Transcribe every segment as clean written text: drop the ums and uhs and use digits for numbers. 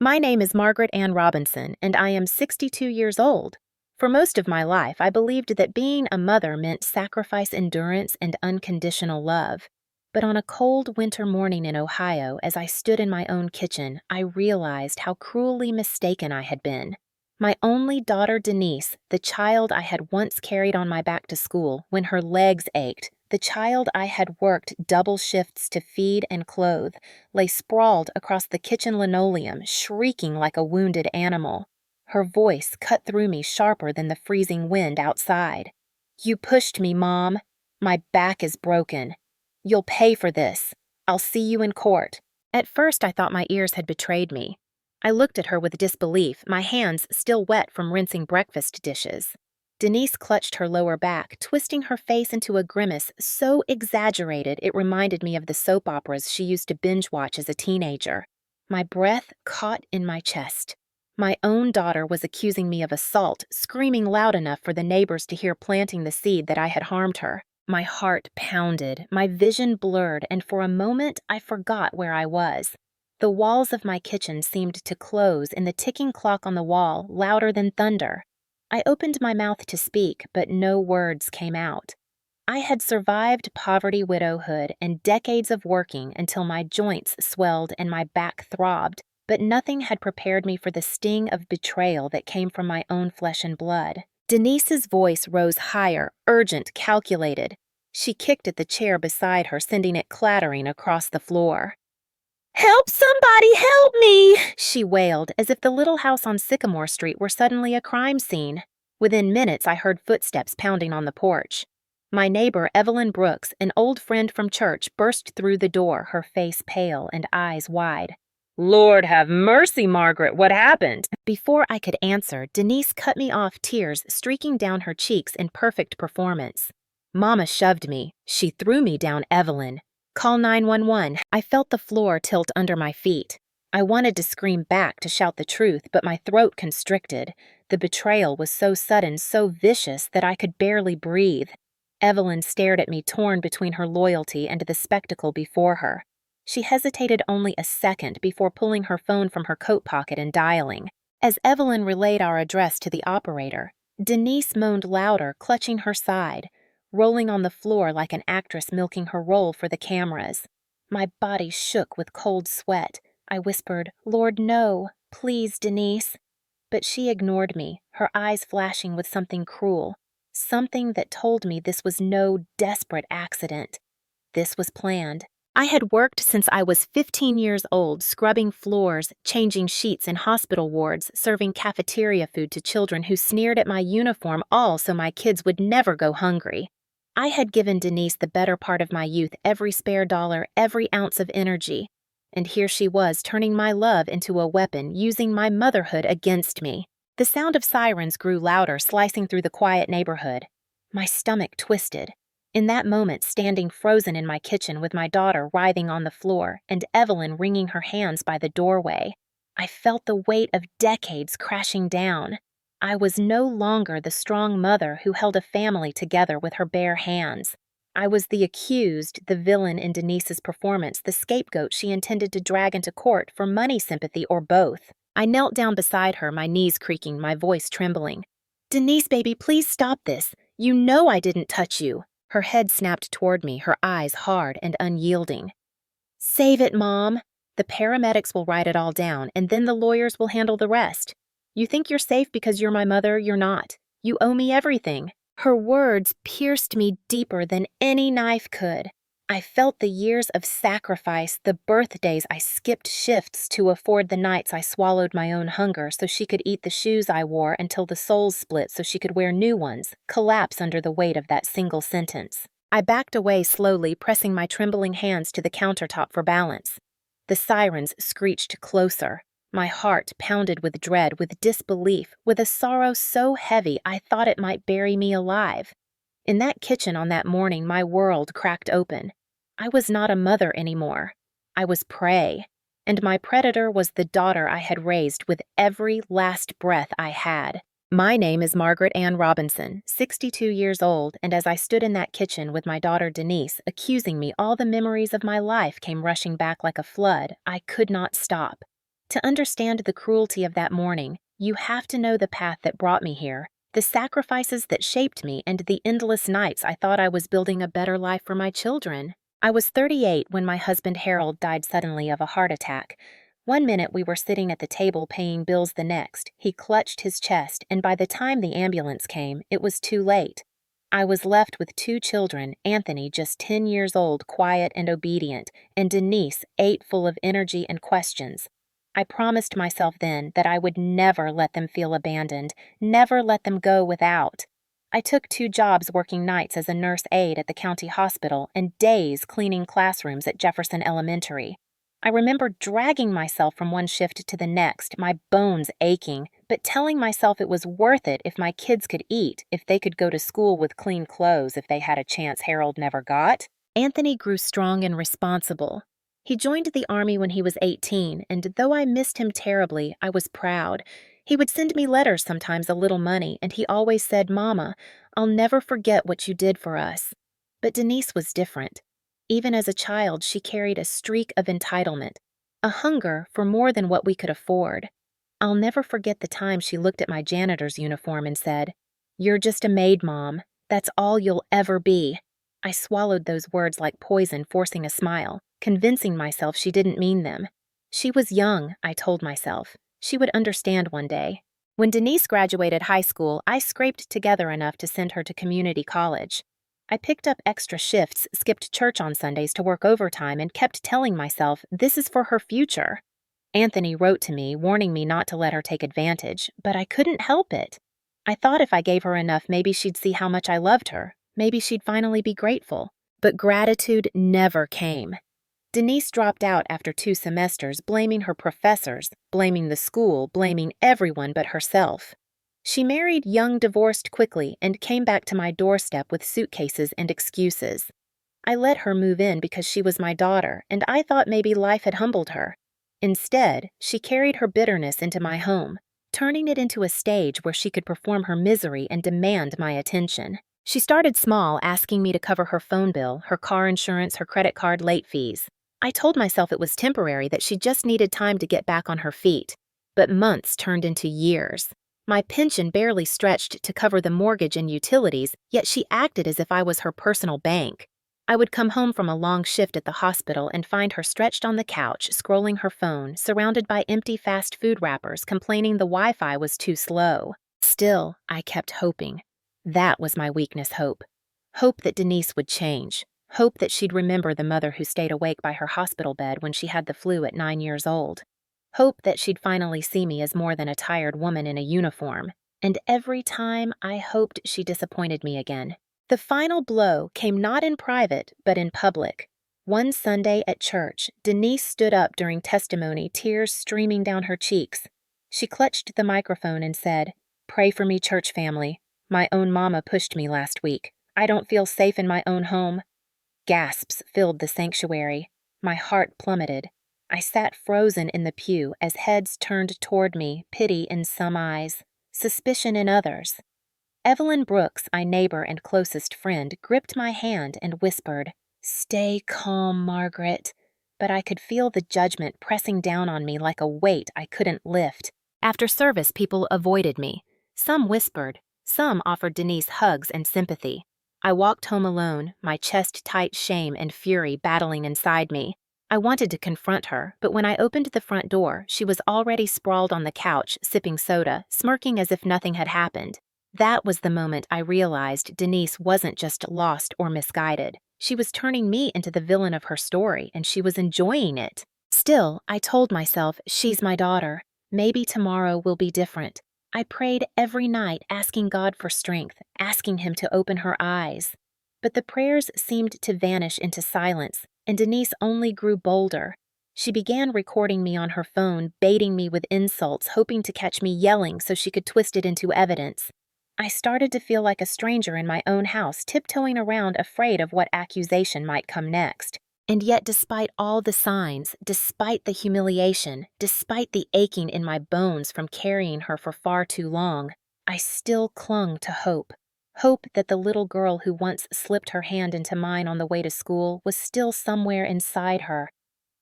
My name is Margaret Ann Robinson, and I am 62 years old. For most of my life, I believed that being a mother meant sacrifice, endurance, and unconditional love. But on a cold winter morning in Ohio, as I stood in my own kitchen, I realized how cruelly mistaken I had been. My only daughter, Denise, the child I had once carried on my back to school when her legs ached, the child I had worked double shifts to feed and clothe, lay sprawled across the kitchen linoleum, shrieking like a wounded animal. Her voice cut through me sharper than the freezing wind outside. "You pushed me, Mom. My back is broken. You'll pay for this. I'll see you in court." At first, I thought my ears had betrayed me. I looked at her with disbelief, my hands still wet from rinsing breakfast dishes. Denise clutched her lower back, twisting her face into a grimace so exaggerated it reminded me of the soap operas she used to binge watch as a teenager. My breath caught in my chest. My own daughter was accusing me of assault, screaming loud enough for the neighbors to hear, planting the seed that I had harmed her. My heart pounded, my vision blurred, and for a moment I forgot where I was. The walls of my kitchen seemed to close, and the ticking clock on the wall louder than thunder. I opened my mouth to speak, but no words came out. I had survived poverty, widowhood, and decades of working until my joints swelled and my back throbbed, but nothing had prepared me for the sting of betrayal that came from my own flesh and blood. Denise's voice rose higher, urgent, calculated. She kicked at the chair beside her, sending it clattering across the floor. "Help somebody, help me!" she wailed, as if the little house on Sycamore Street were suddenly a crime scene. Within minutes, I heard footsteps pounding on the porch. My neighbor, Evelyn Brooks, an old friend from church, burst through the door, her face pale and eyes wide. "Lord have mercy, Margaret, what happened?" Before I could answer, Denise cut me off, tears streaking down her cheeks in perfect performance. Mama shoved me. She threw me down Evelyn. "Call 911. I felt the floor tilt under my feet. I wanted to scream back, to shout the truth, but my throat constricted. The betrayal was so sudden, so vicious, that I could barely breathe. Evelyn stared at me, torn between her loyalty and the spectacle before her. She hesitated only a second before pulling her phone from her coat pocket and dialing. As Evelyn relayed our address to the operator, Denise moaned louder, clutching her side, rolling on the floor like an actress milking her role for the cameras. My body shook with cold sweat. I whispered, "Lord, no, please, Denise." But she ignored me, her eyes flashing with something cruel, something that told me this was no desperate accident. This was planned. I had worked since I was 15 years old, scrubbing floors, changing sheets in hospital wards, serving cafeteria food to children who sneered at my uniform, all so my kids would never go hungry. I had given Denise the better part of my youth, every spare dollar, every ounce of energy. And here she was, turning my love into a weapon, using my motherhood against me. The sound of sirens grew louder, slicing through the quiet neighborhood. My stomach twisted. In that moment, standing frozen in my kitchen with my daughter writhing on the floor and Evelyn wringing her hands by the doorway, I felt the weight of decades crashing down. I was no longer the strong mother who held a family together with her bare hands. I was the accused, the villain in Denise's performance, the scapegoat she intended to drag into court for money, sympathy, or both. I knelt down beside her, my knees creaking, my voice trembling. "Denise, baby, please stop this. You know I didn't touch you." Her head snapped toward me, her eyes hard and unyielding. "Save it, Mom. The paramedics will write it all down, and then the lawyers will handle the rest. You think you're safe because you're my mother? You're not. You owe me everything." Her words pierced me deeper than any knife could. I felt the years of sacrifice, the birthdays I skipped shifts to afford the nights I swallowed my own hunger so she could eat the shoes I wore until the soles split so she could wear new ones, collapse under the weight of that single sentence. I backed away slowly, pressing my trembling hands to the countertop for balance. The sirens screeched closer. My heart pounded with dread, with disbelief, with a sorrow so heavy I thought it might bury me alive. In that kitchen on that morning, my world cracked open. I was not a mother anymore. I was prey, and my predator was the daughter I had raised with every last breath I had. My name is Margaret Ann Robinson, 62 years old, and as I stood in that kitchen with my daughter Denise, accusing me, all the memories of my life came rushing back like a flood. I could not stop. To understand the cruelty of that morning, you have to know the path that brought me here, the sacrifices that shaped me, and the endless nights I thought I was building a better life for my children. I was 38 when my husband Harold died suddenly of a heart attack. One minute we were sitting at the table paying bills, the next, he clutched his chest, and by the time the ambulance came, it was too late. I was left with two children, Anthony, just 10 years old, quiet and obedient, and Denise, 8, full of energy and questions. I promised myself then that I would never let them feel abandoned, never let them go without. I took 2 jobs working nights as a nurse aide at the county hospital and days cleaning classrooms at Jefferson Elementary. I remember dragging myself from one shift to the next, my bones aching, but telling myself it was worth it if my kids could eat, if they could go to school with clean clothes, if they had a chance Harold never got. Anthony grew strong and responsible. He joined the Army when he was 18, and though I missed him terribly, I was proud. He would send me letters, sometimes a little money, and he always said, "Mama, I'll never forget what you did for us." But Denise was different. Even as a child, she carried a streak of entitlement, a hunger for more than what we could afford. I'll never forget the time she looked at my janitor's uniform and said, "You're just a maid, Mom. That's all you'll ever be." I swallowed those words like poison, forcing a smile, convincing myself she didn't mean them. She was young, I told myself. She would understand one day. When Denise graduated high school, I scraped together enough to send her to community college. I picked up extra shifts, skipped church on Sundays to work overtime, and kept telling myself this is for her future. Anthony wrote to me, warning me not to let her take advantage, but I couldn't help it. I thought if I gave her enough, maybe she'd see how much I loved her. Maybe she'd finally be grateful. But gratitude never came. Denise dropped out after 2 semesters, blaming her professors, blaming the school, blaming everyone but herself. She married young, divorced quickly, and came back to my doorstep with suitcases and excuses. I let her move in because she was my daughter, and I thought maybe life had humbled her. Instead, she carried her bitterness into my home, turning it into a stage where she could perform her misery and demand my attention. She started small, asking me to cover her phone bill, her car insurance, her credit card late fees. I told myself it was temporary, that she just needed time to get back on her feet. But months turned into years. My pension barely stretched to cover the mortgage and utilities, yet she acted as if I was her personal bank. I would come home from a long shift at the hospital and find her stretched on the couch, scrolling her phone, surrounded by empty fast food wrappers, complaining the Wi-Fi was too slow. Still, I kept hoping. That was my weakness, hope. Hope that Denise would change. Hope that she'd remember the mother who stayed awake by her hospital bed when she had the flu at 9 years old. Hope that she'd finally see me as more than a tired woman in a uniform. And every time, I hoped she disappointed me again. The final blow came not in private, but in public. One Sunday at church, Denise stood up during testimony, tears streaming down her cheeks. She clutched the microphone and said, "Pray for me, church family. My own mama pushed me last week. I don't feel safe in my own home." Gasps filled the sanctuary. My heart plummeted. I sat frozen in the pew as heads turned toward me, pity in some eyes, suspicion in others. Evelyn Brooks, my neighbor and closest friend, gripped my hand and whispered, "Stay calm, Margaret." But I could feel the judgment pressing down on me like a weight I couldn't lift. After service, people avoided me. Some whispered. Some offered Denise hugs and sympathy. I walked home alone, my chest-tight shame and fury battling inside me. I wanted to confront her, but when I opened the front door, she was already sprawled on the couch, sipping soda, smirking as if nothing had happened. That was the moment I realized Denise wasn't just lost or misguided. She was turning me into the villain of her story, and she was enjoying it. Still, I told myself, she's my daughter. Maybe tomorrow will be different. I prayed every night, asking God for strength, asking Him to open her eyes. But the prayers seemed to vanish into silence, and Denise only grew bolder. She began recording me on her phone, baiting me with insults, hoping to catch me yelling so she could twist it into evidence. I started to feel like a stranger in my own house, tiptoeing around, afraid of what accusation might come next. And yet, despite all the signs, despite the humiliation, despite the aching in my bones from carrying her for far too long, I still clung to hope. Hope that the little girl who once slipped her hand into mine on the way to school was still somewhere inside her.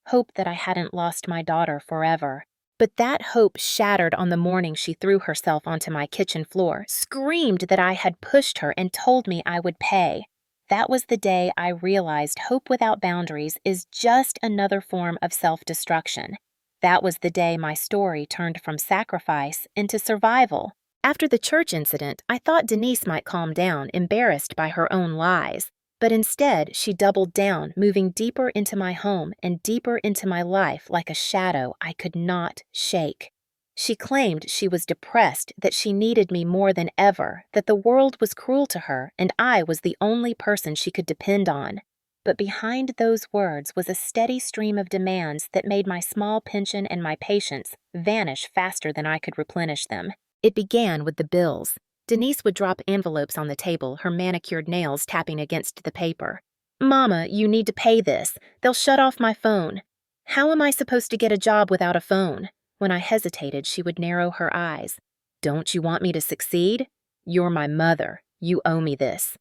Hope that I hadn't lost my daughter forever. But that hope shattered on the morning she threw herself onto my kitchen floor, screamed that I had pushed her, and told me I would pay. That was the day I realized hope without boundaries is just another form of self-destruction. That was the day my story turned from sacrifice into survival. After the church incident, I thought Denise might calm down, embarrassed by her own lies. But instead, she doubled down, moving deeper into my home and deeper into my life like a shadow I could not shake. She claimed she was depressed, that she needed me more than ever, that the world was cruel to her, and I was the only person she could depend on. But behind those words was a steady stream of demands that made my small pension and my patience vanish faster than I could replenish them. It began with the bills. Denise would drop envelopes on the table, her manicured nails tapping against the paper. "Mama, you need to pay this. They'll shut off my phone." "How am I supposed to get a job without a phone?" When I hesitated, she would narrow her eyes. "Don't you want me to succeed? You're my mother. You owe me this."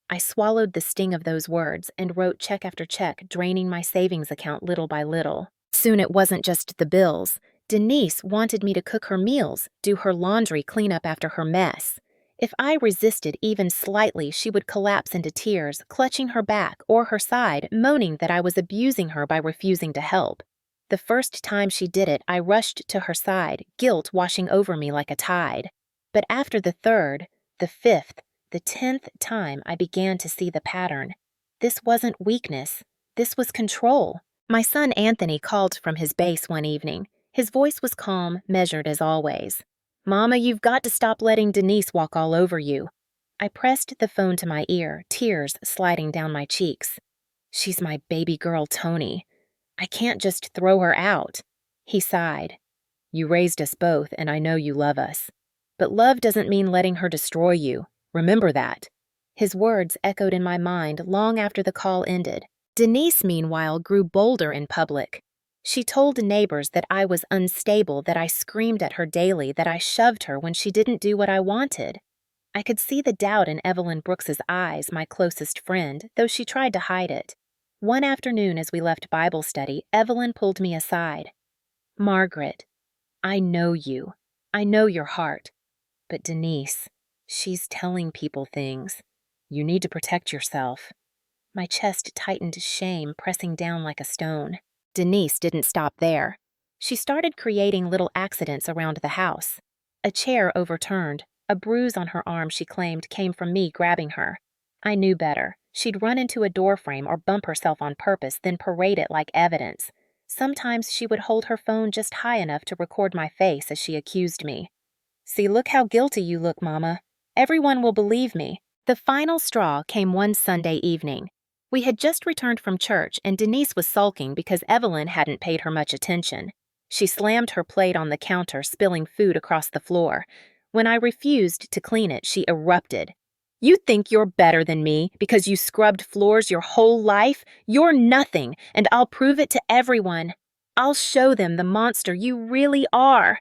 I swallowed the sting of those words and wrote check after check, draining my savings account little by little. Soon it wasn't just the bills. Denise wanted me to cook her meals, do her laundry, clean up after her mess. If I resisted even slightly, she would collapse into tears, clutching her back or her side, moaning that I was abusing her by refusing to help. The first time she did it, I rushed to her side, guilt washing over me like a tide. But after the third, the fifth, the 10th time, I began to see the pattern. This wasn't weakness. This was control. My son Anthony called from his base one evening. His voice was calm, measured as always. "Mama, you've got to stop letting Denise walk all over you." I pressed the phone to my ear, tears sliding down my cheeks. "She's my baby girl, Tony. I can't just throw her out." He sighed. "You raised us both, and I know you love us. But love doesn't mean letting her destroy you. Remember that." His words echoed in my mind long after the call ended. Denise, meanwhile, grew bolder in public. She told neighbors that I was unstable, that I screamed at her daily, that I shoved her when she didn't do what I wanted. I could see the doubt in Evelyn Brooks's eyes, my closest friend, though she tried to hide it. One afternoon as we left Bible study, Evelyn pulled me aside. "Margaret, I know you. I know your heart. But Denise, she's telling people things. You need to protect yourself." My chest tightened, shame pressing down like a stone. Denise didn't stop there. She started creating little accidents around the house. A chair overturned. A bruise on her arm, she claimed, came from me grabbing her. I knew better. She'd run into a doorframe or bump herself on purpose, then parade it like evidence. Sometimes she would hold her phone just high enough to record my face as she accused me. "See, look how guilty you look, Mama. Everyone will believe me." The final straw came one Sunday evening. We had just returned from church, and Denise was sulking because Evelyn hadn't paid her much attention. She slammed her plate on the counter, spilling food across the floor. When I refused to clean it, she erupted. "You think you're better than me because you scrubbed floors your whole life? You're nothing, and I'll prove it to everyone. I'll show them the monster you really are."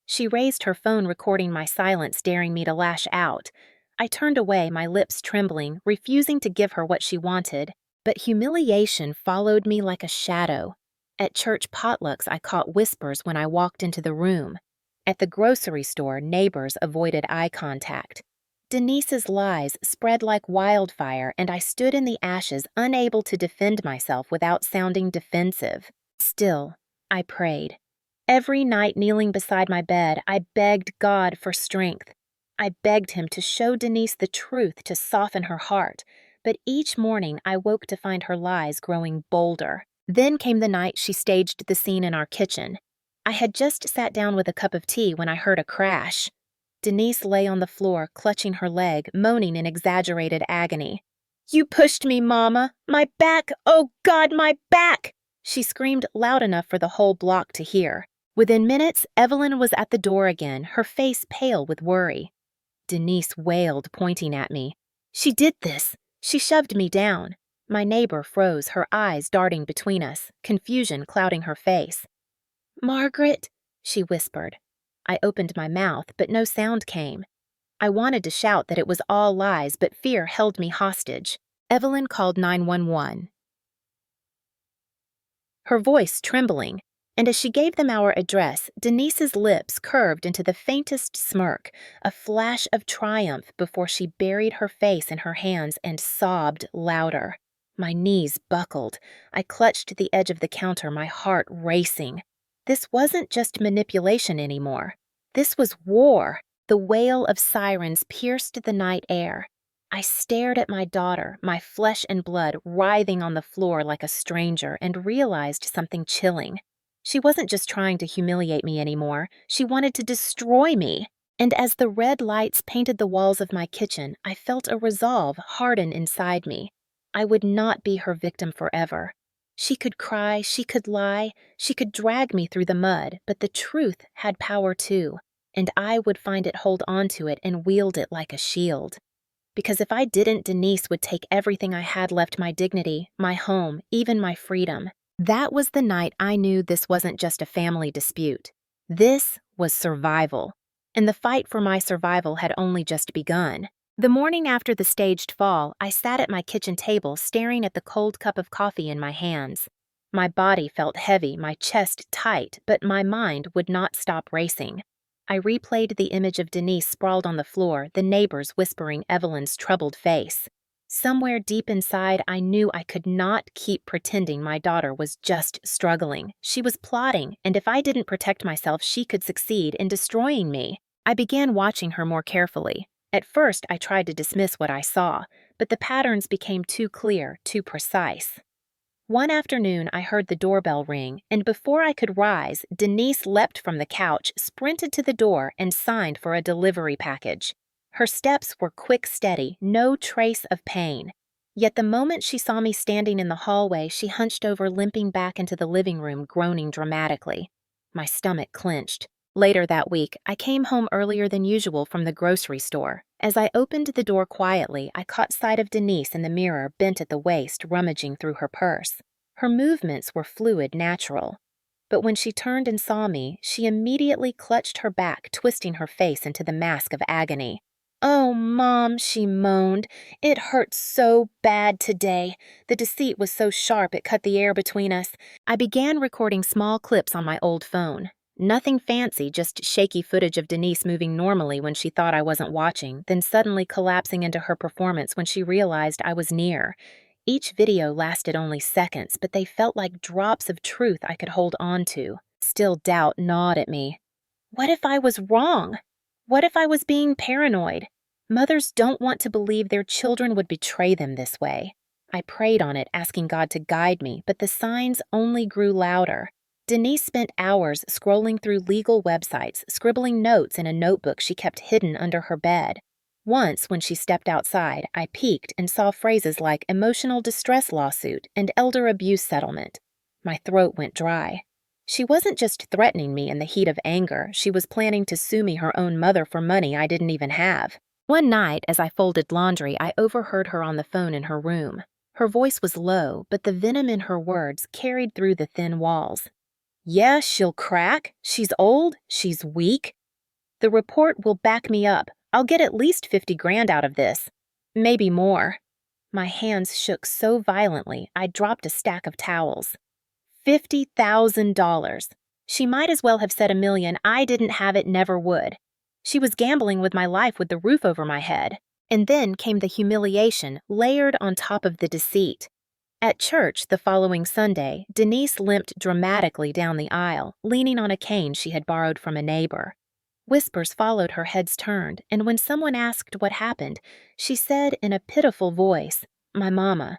She raised her phone, recording my silence, daring me to lash out. I turned away, my lips trembling, refusing to give her what she wanted. But humiliation followed me like a shadow. At church potlucks, I caught whispers when I walked into the room. At the grocery store, neighbors avoided eye contact. Denise's lies spread like wildfire, and I stood in the ashes, unable to defend myself without sounding defensive. Still, I prayed. Every night, kneeling beside my bed, I begged God for strength. I begged him to show Denise the truth, to soften her heart. But each morning I woke to find her lies growing bolder. Then came the night she staged the scene in our kitchen. I had just sat down with a cup of tea when I heard a crash. Denise lay on the floor, clutching her leg, moaning in exaggerated agony. "You pushed me, Mama! My back! Oh, God, my back!" She screamed loud enough for the whole block to hear. Within minutes, Evelyn was at the door again, her face pale with worry. Denise wailed, pointing at me. "She did this! She shoved me down." My neighbor froze, her eyes darting between us, confusion clouding her face. "Margaret," she whispered. I opened my mouth, but no sound came. I wanted to shout that it was all lies, but fear held me hostage. Evelyn called 911. Her voice trembling, And as she gave them our address, Denise's lips curved into the faintest smirk, a flash of triumph before she buried her face in her hands and sobbed louder. My knees buckled. I clutched the edge of the counter, my heart racing. This wasn't just manipulation anymore. This was war. The wail of sirens pierced the night air. I stared at my daughter, my flesh and blood writhing on the floor like a stranger, and realized something chilling. She wasn't just trying to humiliate me anymore. She wanted to destroy me. And as the red lights painted the walls of my kitchen, I felt a resolve harden inside me. I would not be her victim forever. She could cry, she could lie, she could drag me through the mud, but the truth had power too, and I would find it, hold on to it, and wield it like a shield. Because if I didn't, Denise would take everything I had left, my dignity, my home, even my freedom. That was the night I knew this wasn't just a family dispute. This was survival. And the fight for my survival had only just begun. The morning after the staged fall, I sat at my kitchen table staring at the cold cup of coffee in my hands. My body felt heavy, my chest tight, but my mind would not stop racing. I replayed the image of Denise sprawled on the floor, the neighbors whispering Evelyn's troubled face. Somewhere deep inside, I knew I could not keep pretending my daughter was just struggling. She was plotting, and if I didn't protect myself, she could succeed in destroying me. I began watching her more carefully. At first, I tried to dismiss what I saw, but the patterns became too clear, too precise. One afternoon, I heard the doorbell ring, and before I could rise, Denise leapt from the couch, sprinted to the door, and signed for a delivery package. Her steps were quick, steady, no trace of pain. Yet the moment she saw me standing in the hallway, she hunched over, limping back into the living room, groaning dramatically. My stomach clenched. Later that week, I came home earlier than usual from the grocery store. As I opened the door quietly, I caught sight of Denise in the mirror, bent at the waist, rummaging through her purse. Her movements were fluid, natural. But when she turned and saw me, she immediately clutched her back, twisting her face into the mask of agony. "Oh, Mom," she moaned. "It hurt so bad today. The deceit was so sharp it cut the air between us." I began recording small clips on my old phone. Nothing fancy, just shaky footage of Denise moving normally when she thought I wasn't watching, then suddenly collapsing into her performance when she realized I was near. Each video lasted only seconds, but they felt like drops of truth I could hold on to. Still, doubt gnawed at me. What if I was wrong? What if I was being paranoid? Mothers don't want to believe their children would betray them this way. I prayed on it, asking God to guide me, but the signs only grew louder. Denise spent hours scrolling through legal websites, scribbling notes in a notebook she kept hidden under her bed. Once, when she stepped outside, I peeked and saw phrases like emotional distress lawsuit and elder abuse settlement. My throat went dry. She wasn't just threatening me in the heat of anger, she was planning to sue me, her own mother, for money I didn't even have. One night, as I folded laundry, I overheard her on the phone in her room. Her voice was low, but the venom in her words carried through the thin walls. "Yeah, she'll crack. She's old. She's weak. The report will back me up. I'll get at least 50 grand out of this. Maybe more." My hands shook so violently, I dropped a stack of towels. $50,000. She might as well have said $1 million. I didn't have it, never would. She was gambling with my life with the roof over my head. And then came the humiliation, layered on top of the deceit. At church the following Sunday, Denise limped dramatically down the aisle, leaning on a cane she had borrowed from a neighbor. Whispers followed her, heads turned, and when someone asked what happened, she said in a pitiful voice, "My mama.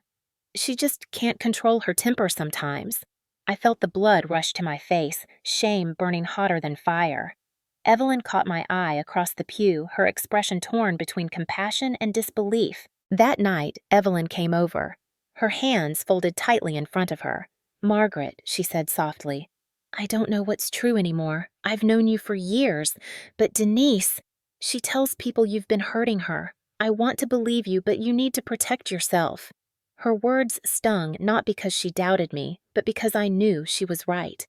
She just can't control her temper sometimes." I felt the blood rush to my face, shame burning hotter than fire. Evelyn caught my eye across the pew, her expression torn between compassion and disbelief. That night, Evelyn came over. Her hands folded tightly in front of her. "Margaret," she said softly, "I don't know what's true anymore. I've known you for years. But Denise, she tells people you've been hurting her. I want to believe you, but you need to protect yourself." Her words stung not because she doubted me, but because I knew she was right.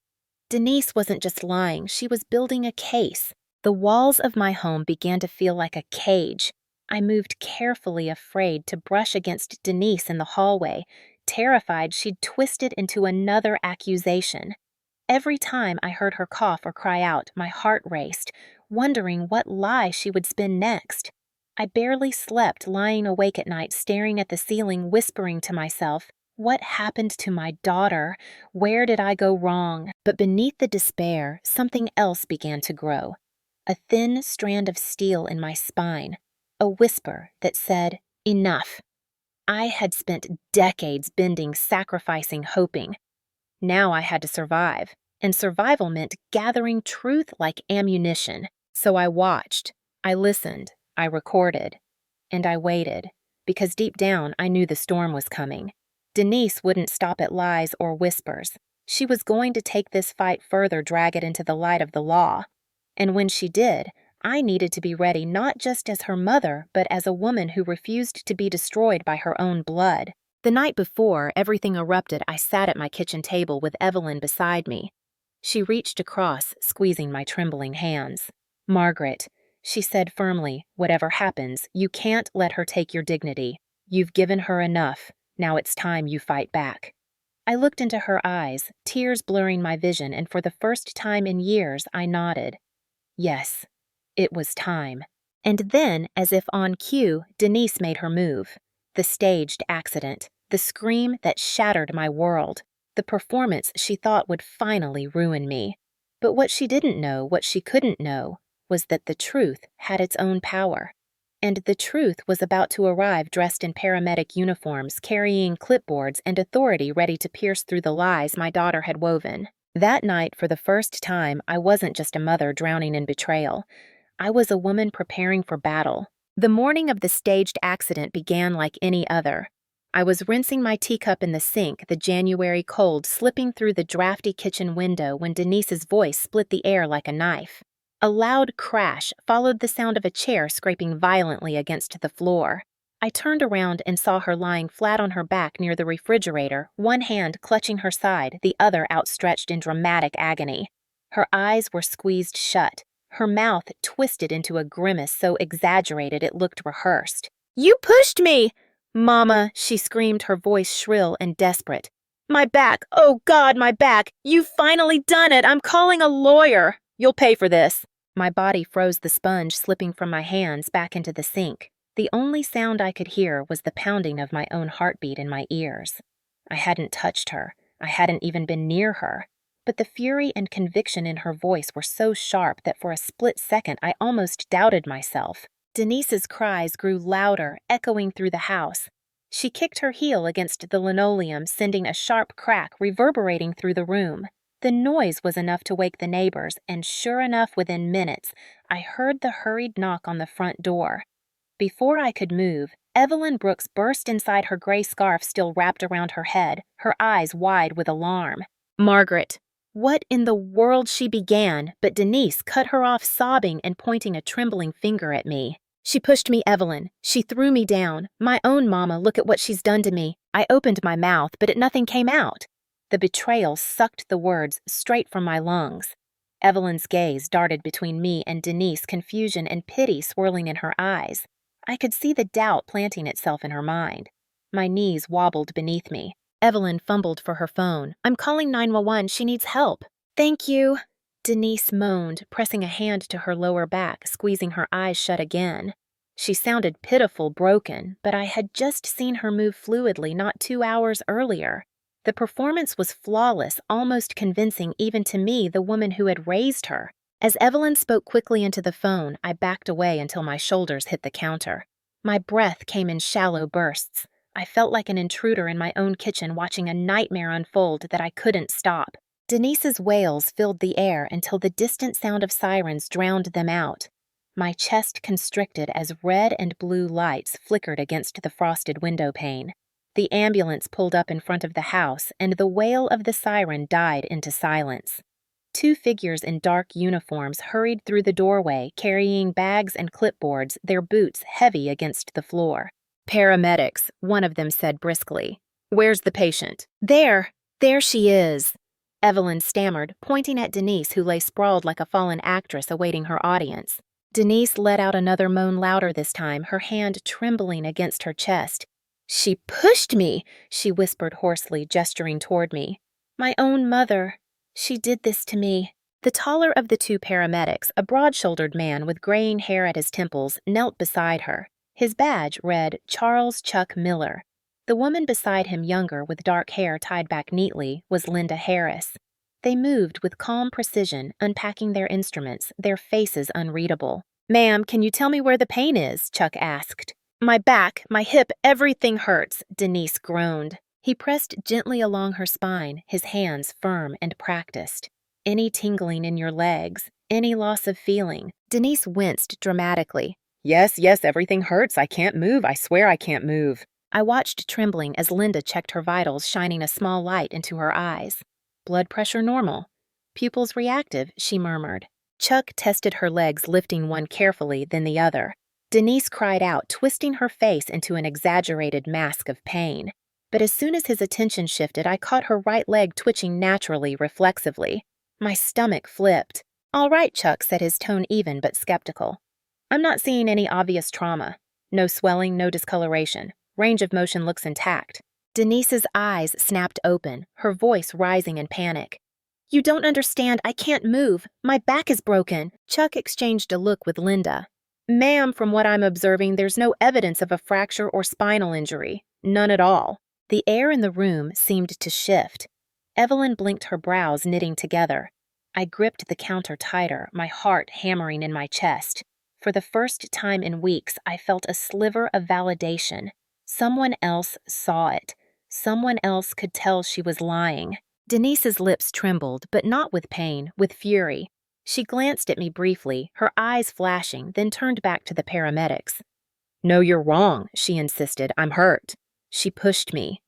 Denise wasn't just lying, she was building a case. The walls of my home began to feel like a cage. I moved carefully, afraid to brush against Denise in the hallway, terrified she'd twist it into another accusation. Every time I heard her cough or cry out, my heart raced, wondering what lie she would spin next. I barely slept, lying awake at night, staring at the ceiling, whispering to myself, "What happened to my daughter? Where did I go wrong?" But beneath the despair, something else began to grow. A thin strand of steel in my spine, a whisper that said, "Enough." I had spent decades bending, sacrificing, hoping. Now I had to survive, and survival meant gathering truth like ammunition. So I watched, I listened, I recorded, and I waited, because deep down I knew the storm was coming. Denise wouldn't stop at lies or whispers. She was going to take this fight further, drag it into the light of the law. And when she did, I needed to be ready not just as her mother, but as a woman who refused to be destroyed by her own blood. The night before everything erupted, I sat at my kitchen table with Evelyn beside me. She reached across, squeezing my trembling hands. "Margaret," she said firmly, "whatever happens, you can't let her take your dignity. You've given her enough. Now it's time you fight back." I looked into her eyes, tears blurring my vision, and for the first time in years, I nodded. Yes, it was time. And then, as if on cue, Denise made her move. The staged accident, the scream that shattered my world, the performance she thought would finally ruin me. But what she didn't know, what she couldn't know, was that the truth had its own power. And the truth was about to arrive dressed in paramedic uniforms, carrying clipboards and authority ready to pierce through the lies my daughter had woven. That night, for the first time, I wasn't just a mother drowning in betrayal. I was a woman preparing for battle. The morning of the staged accident began like any other. I was rinsing my teacup in the sink, the January cold slipping through the drafty kitchen window when Denise's voice split the air like a knife. A loud crash followed the sound of a chair scraping violently against the floor. I turned around and saw her lying flat on her back near the refrigerator, one hand clutching her side, the other outstretched in dramatic agony. Her eyes were squeezed shut, her mouth twisted into a grimace so exaggerated it looked rehearsed. "You pushed me!" "Mama," she screamed, her voice shrill and desperate. "My back! Oh God, my back! You've finally done it! I'm calling a lawyer! You'll pay for this!" My body froze, the sponge slipping from my hands back into the sink. The only sound I could hear was the pounding of my own heartbeat in my ears. I hadn't touched her. I hadn't even been near her. But the fury and conviction in her voice were so sharp that for a split second I almost doubted myself. Denise's cries grew louder, echoing through the house. She kicked her heel against the linoleum, sending a sharp crack reverberating through the room. The noise was enough to wake the neighbors, and sure enough, within minutes, I heard the hurried knock on the front door. Before I could move, Evelyn Brooks burst inside, her gray scarf still wrapped around her head, her eyes wide with alarm. "Margaret." What in the world she began, but Denise cut her off, sobbing and pointing a trembling finger at me. "She pushed me, Evelyn. She threw me down. My own mama, look at what she's done to me." I opened my mouth, but nothing came out. The betrayal sucked the words straight from my lungs. Evelyn's gaze darted between me and Denise, confusion and pity swirling in her eyes. I could see the doubt planting itself in her mind. My knees wobbled beneath me. Evelyn fumbled for her phone. "I'm calling 911. She needs help." "Thank you," Denise moaned, pressing a hand to her lower back, squeezing her eyes shut again. She sounded pitiful, broken, but I had just seen her move fluidly not 2 hours earlier. The performance was flawless, almost convincing even to me, the woman who had raised her. As Evelyn spoke quickly into the phone, I backed away until my shoulders hit the counter. My breath came in shallow bursts. I felt like an intruder in my own kitchen, watching a nightmare unfold that I couldn't stop. Denise's wails filled the air until the distant sound of sirens drowned them out. My chest constricted as red and blue lights flickered against the frosted window pane. The ambulance pulled up in front of the house, and the wail of the siren died into silence. 2 figures in dark uniforms hurried through the doorway, carrying bags and clipboards, their boots heavy against the floor. "Paramedics," one of them said briskly. "Where's the patient?" There she is," Evelyn stammered, pointing at Denise, who lay sprawled like a fallen actress awaiting her audience. Denise let out another moan, louder this time, her hand trembling against her chest. "She pushed me," she whispered hoarsely, gesturing toward me. "My own mother." She did this to me. The taller of the two paramedics, a broad-shouldered man with graying hair at his temples, knelt beside her. His badge read Charles Chuck Miller. The woman beside him, younger, with dark hair tied back neatly, was Linda Harris. They moved with calm precision, unpacking their instruments, their faces unreadable. "Ma'am, can you tell me where the pain is?" Chuck asked. "My back, my hip, everything hurts," Denise groaned. He pressed gently along her spine, his hands firm and practiced. "Any tingling in your legs? Any loss of feeling?" Denise winced dramatically. Yes, everything hurts. I can't move. I swear I can't move." I watched trembling as Linda checked her vitals, shining a small light into her eyes. "Blood pressure normal. Pupils reactive," she murmured. Chuck tested her legs, lifting one carefully, then the other. Denise cried out, twisting her face into an exaggerated mask of pain. But as soon as his attention shifted, I caught her right leg twitching naturally, reflexively. My stomach flipped. "All right," Chuck said, his tone even but skeptical. "I'm not seeing any obvious trauma. No swelling, no discoloration. Range of motion looks intact." Denise's eyes snapped open, her voice rising in panic. "You don't understand. I can't move. My back is broken." Chuck exchanged a look with Linda. "Ma'am, from what I'm observing, there's no evidence of a fracture or spinal injury. None at all." The air in the room seemed to shift. Evelyn blinked, her brows knitting together. I gripped the counter tighter, my heart hammering in my chest. For the first time in weeks, I felt a sliver of validation. Someone else saw it. Someone else could tell she was lying. Denise's lips trembled, but not with pain, with fury. She glanced at me briefly, her eyes flashing, then turned back to the paramedics. "No, you're wrong," she insisted. "I'm hurt." She pushed me.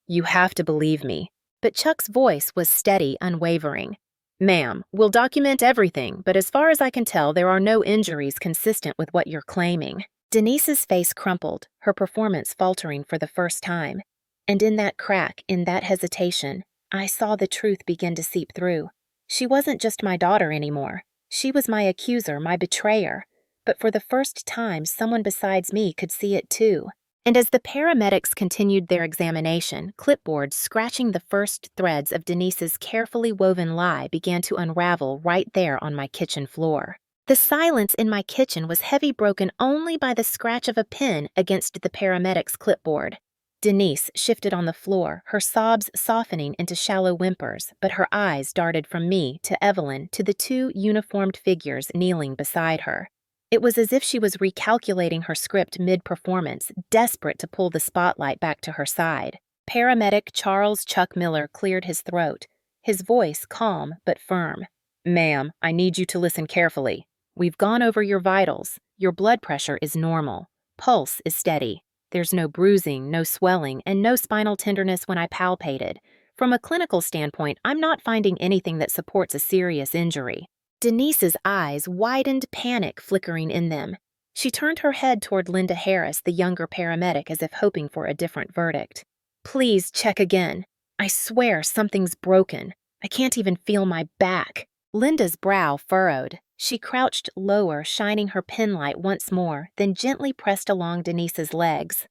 "You have to believe me." But Chuck's voice was steady, unwavering. "Ma'am, we'll document everything, but as far as I can tell, there are no injuries consistent with what you're claiming." Denise's face crumpled, her performance faltering for the first time. And in that crack, in that hesitation, I saw the truth begin to seep through. She wasn't just my daughter anymore. She was my accuser, my betrayer. But for the first time, someone besides me could see it too. And as the paramedics continued their examination, clipboards scratching the first threads of Denise's carefully woven lie began to unravel right there on my kitchen floor. The silence in my kitchen was heavy, broken only by the scratch of a pen against the paramedic's clipboard. Denise shifted on the floor, her sobs softening into shallow whimpers, but her eyes darted from me to Evelyn to the two uniformed figures kneeling beside her. It was as if she was recalculating her script mid-performance, desperate to pull the spotlight back to her side. Paramedic Charles Chuck Miller cleared his throat, his voice calm but firm. "Ma'am, I need you to listen carefully. We've gone over your vitals. Your blood pressure is normal. Pulse is steady. There's no bruising, no swelling, and no spinal tenderness when I palpated. From a clinical standpoint, I'm not finding anything that supports a serious injury." Denise's eyes widened, panic flickering in them. She turned her head toward Linda Harris, the younger paramedic, as if hoping for a different verdict. "Please check again. I swear something's broken. I can't even feel my back." Linda's brow furrowed. She crouched lower, shining her penlight once more, then gently pressed along Denise's legs.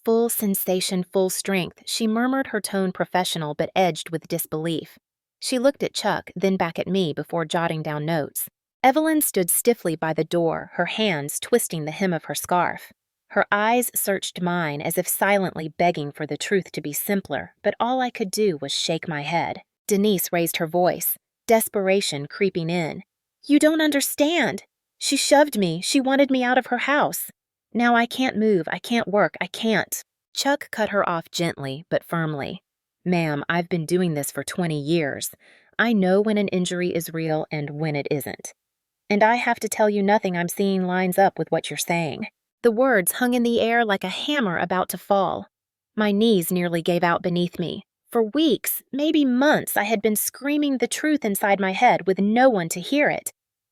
"Full sensation, full strength," she murmured, her tone professional but edged with disbelief. She looked at Chuck, then back at me before jotting down notes. Evelyn stood stiffly by the door, her hands twisting the hem of her scarf. Her eyes searched mine as if silently begging for the truth to be simpler, but all I could do was shake my head. Denise raised her voice, desperation creeping in. "You don't understand. She shoved me. She wanted me out of her house. Now I can't move. I can't work. I can't." Chuck cut her off gently but firmly. "Ma'am, I've been doing this for 20 years. I know when an injury is real and when it isn't. And I have to tell you nothing I'm seeing lines up with what you're saying." The words hung in the air like a hammer about to fall. My knees nearly gave out beneath me. For weeks, maybe months, I had been screaming the truth inside my head with no one to hear it.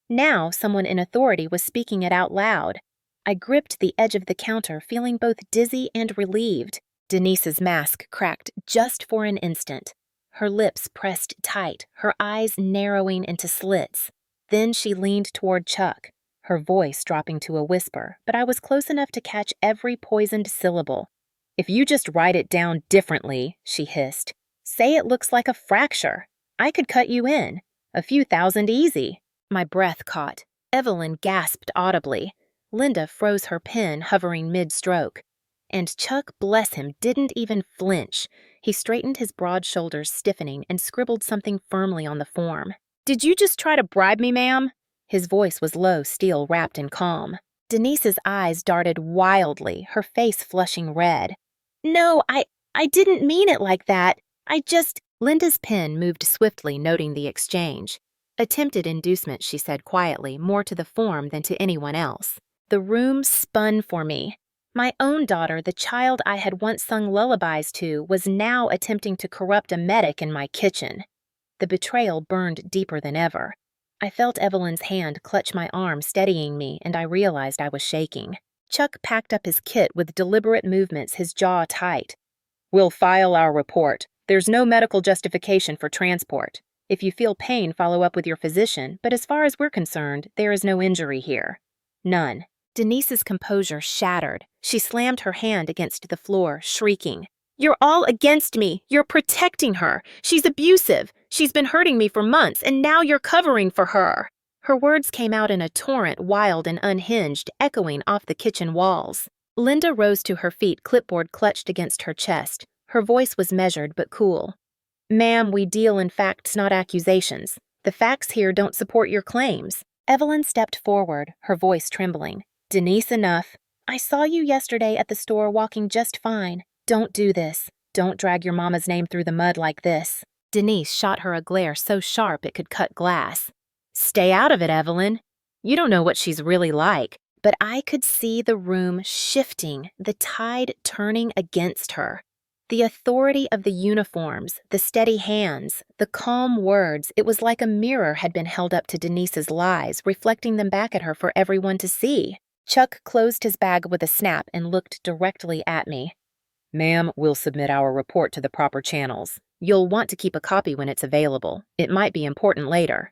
Now someone in authority was speaking it out loud. I gripped the edge of the counter, feeling both dizzy and relieved. Denise's mask cracked just for an instant. Her lips pressed tight, her eyes narrowing into slits. Then she leaned toward Chuck, her voice dropping to a whisper, but I was close enough to catch every poisoned syllable. "If you just write it down differently," she hissed. "Say it looks like a fracture. I could cut you in. A few thousand easy. My breath caught. Evelyn gasped audibly. Linda froze her pen, hovering mid-stroke. And Chuck, bless him, didn't even flinch. He straightened his broad shoulders, stiffening, and scribbled something firmly on the form. "Did you just try to bribe me, ma'am?" His voice was low, steel, wrapped in calm. Denise's eyes darted wildly, her face flushing red. "No, I didn't mean it like that. I just—" Linda's pen moved swiftly, noting the exchange. "Attempted inducement," she said quietly, more to the form than to anyone else. The room spun for me. My own daughter, the child I had once sung lullabies to, was now attempting to corrupt a medic in my kitchen. The betrayal burned deeper than ever. I felt Evelyn's hand clutch my arm, steadying me, and I realized I was shaking. Chuck packed up his kit with deliberate movements, his jaw tight. "We'll file our report. There's no medical justification for transport. If you feel pain, follow up with your physician, but as far as we're concerned, there is no injury here. None." Denise's composure shattered. She slammed her hand against the floor, shrieking. "You're all against me. You're protecting her. She's abusive. She's been hurting me for months, and now you're covering for her." Her words came out in a torrent, wild and unhinged, echoing off the kitchen walls. Linda rose to her feet, clipboard clutched against her chest. Her voice was measured but cool. "Ma'am, we deal in facts, not accusations. The facts here don't support your claims." Evelyn stepped forward, her voice trembling. "Denise, enough. I saw you yesterday at the store walking just fine. Don't do this. Don't drag your mama's name through the mud like this." Denise shot her a glare so sharp it could cut glass. "Stay out of it, Evelyn. You don't know what she's really like." But I could see the room shifting, the tide turning against her. The authority of the uniforms, the steady hands, the calm words, it was like a mirror had been held up to Denise's lies, reflecting them back at her for everyone to see. Chuck closed his bag with a snap and looked directly at me. "Ma'am, we'll submit our report to the proper channels. You'll want to keep a copy when it's available. It might be important later."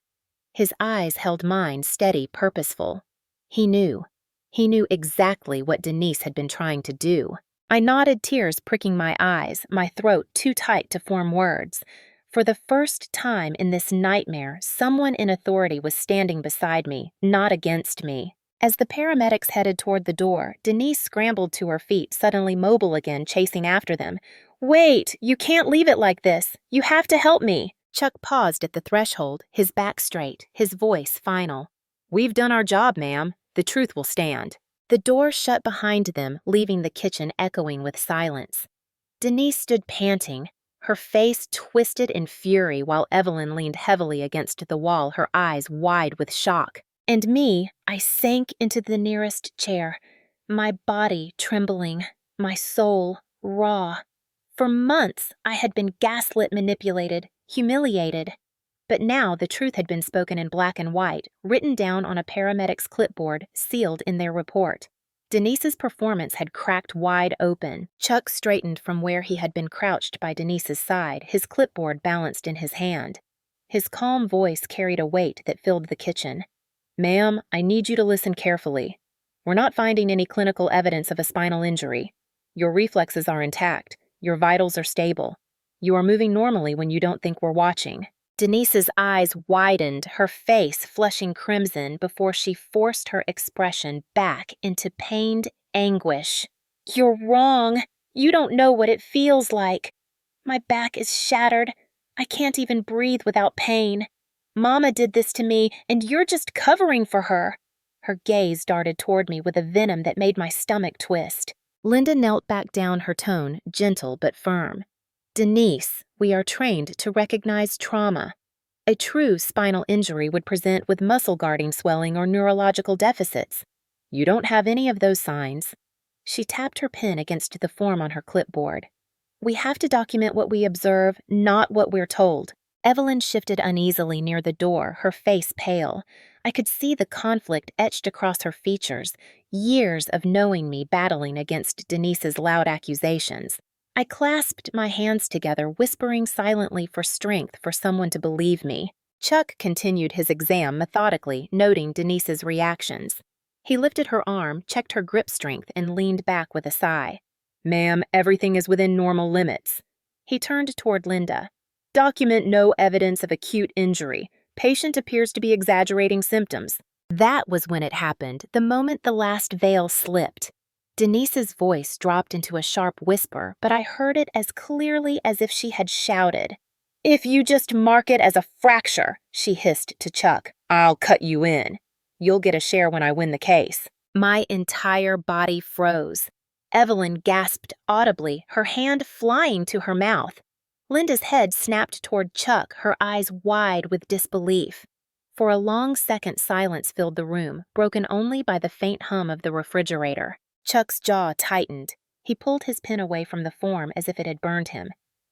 His eyes held mine, steady, purposeful. He knew. He knew exactly what Denise had been trying to do. I nodded, tears pricking my eyes, my throat too tight to form words. For the first time in this nightmare, someone in authority was standing beside me, not against me. As the paramedics headed toward the door, Denise scrambled to her feet, suddenly mobile again, chasing after them. "Wait! You can't leave it like this! You have to help me!" Chuck paused at the threshold, his back straight, his voice final. "We've done our job, ma'am. The truth will stand." The door shut behind them, leaving the kitchen echoing with silence. Denise stood panting, her face twisted in fury while Evelyn leaned heavily against the wall, her eyes wide with shock. And me, I sank into the nearest chair, my body trembling, my soul raw. For months, I had been gaslit, manipulated, humiliated. But now the truth had been spoken in black and white, written down on a paramedic's clipboard, sealed in their report. Denise's performance had cracked wide open. Chuck straightened from where he had been crouched by Denise's side, his clipboard balanced in his hand. His calm voice carried a weight that filled the kitchen. "Ma'am, I need you to listen carefully. We're not finding any clinical evidence of a spinal injury. Your reflexes are intact. Your vitals are stable. You are moving normally when you don't think we're watching." Denise's eyes widened, her face flushing crimson before she forced her expression back into pained anguish. "You're wrong. You don't know what it feels like. My back is shattered. I can't even breathe without pain. Mama did this to me, and you're just covering for her." Her gaze darted toward me with a venom that made my stomach twist. Linda knelt back down, her tone gentle but firm. "Denise, we are trained to recognize trauma. A true spinal injury would present with muscle guarding swelling or neurological deficits. You don't have any of those signs." She tapped her pen against the form on her clipboard. "We have to document what we observe, not what we're told." Evelyn shifted uneasily near the door, her face pale. I could see the conflict etched across her features, years of knowing me battling against Denise's loud accusations. I clasped my hands together, whispering silently for strength for someone to believe me. Chuck continued his exam methodically, noting Denise's reactions. He lifted her arm, checked her grip strength, and leaned back with a sigh. "Ma'am, everything is within normal limits." He turned toward Linda. Document no evidence of acute injury. Patient appears to be exaggerating symptoms. That was when it happened, the moment the last veil slipped. Denise's voice dropped into a sharp whisper, but I heard it as clearly as if she had shouted. If you just mark it as a fracture, she hissed to Chuck, I'll cut you in. You'll get a share when I win the case. My entire body froze. Evelyn gasped audibly, her hand flying to her mouth. Linda's head snapped toward Chuck, her eyes wide with disbelief. For a long second, silence filled the room, broken only by the faint hum of the refrigerator. Chuck's jaw tightened. He pulled his pen away from the form as if it had burned him.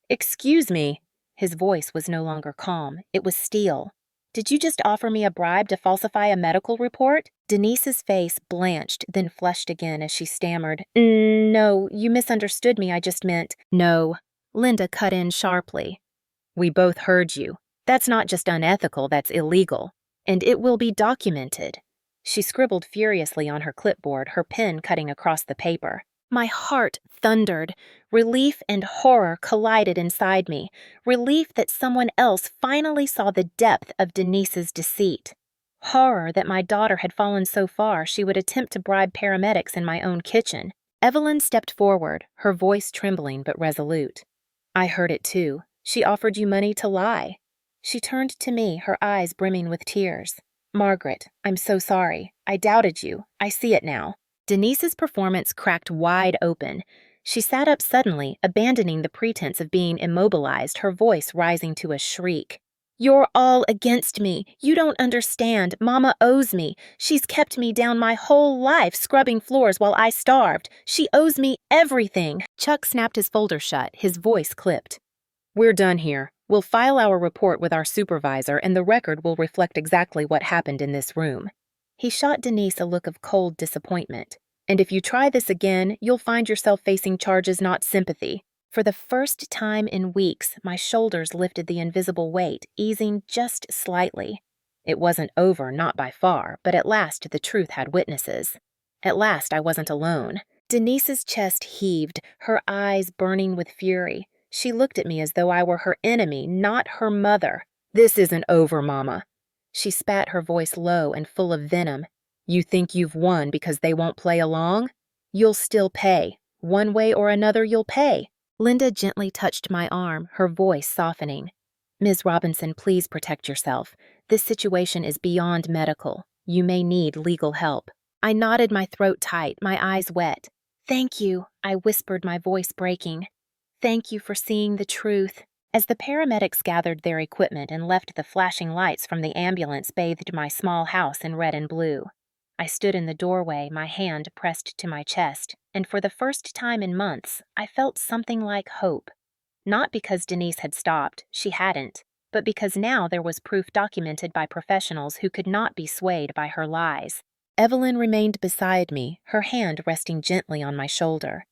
Excuse me. His voice was no longer calm. It was steel. Did you just offer me a bribe to falsify a medical report? Denise's face blanched, then flushed again as she stammered. No, you misunderstood me. I just meant... No. Linda cut in sharply. We both heard you. That's not just unethical, that's illegal. And it will be documented. She scribbled furiously on her clipboard, her pen cutting across the paper. My heart thundered. Relief and horror collided inside me. Relief that someone else finally saw the depth of Denise's deceit. Horror that my daughter had fallen so far she would attempt to bribe paramedics in my own kitchen. Evelyn stepped forward, her voice trembling but resolute. I heard it too. She offered you money to lie. She turned to me, her eyes brimming with tears. Margaret, I'm so sorry. I doubted you. I see it now. Denise's performance cracked wide open. She sat up suddenly, abandoning the pretense of being immobilized, her voice rising to a shriek. You're all against me. You don't understand. Mama owes me. She's kept me down my whole life, scrubbing floors while I starved. She owes me everything. Chuck snapped his folder shut, his voice clipped. We're done here. We'll file our report with our supervisor, and the record will reflect exactly what happened in this room. He shot Denise a look of cold disappointment. And if you try this again, you'll find yourself facing charges, not sympathy. For the first time in weeks, my shoulders lifted the invisible weight, easing just slightly. It wasn't over, not by far, but at last the truth had witnesses. At last I wasn't alone. Denise's chest heaved, her eyes burning with fury. She looked at me as though I were her enemy, not her mother. This isn't over, Mama. She spat, her voice low and full of venom. You think you've won because they won't play along? You'll still pay. One way or another, you'll pay. Linda gently touched my arm, her voice softening. Ms. Robinson, please protect yourself. This situation is beyond medical. You may need legal help. I nodded, my throat tight, my eyes wet. Thank you, I whispered, my voice breaking. Thank you for seeing the truth. As the paramedics gathered their equipment and left, the flashing lights from the ambulance bathed my small house in red and blue. I stood in the doorway, my hand pressed to my chest, and for the first time in months, I felt something like hope. Not because Denise had stopped, she hadn't, but because now there was proof documented by professionals who could not be swayed by her lies. Evelyn remained beside me, her hand resting gently on my shoulder.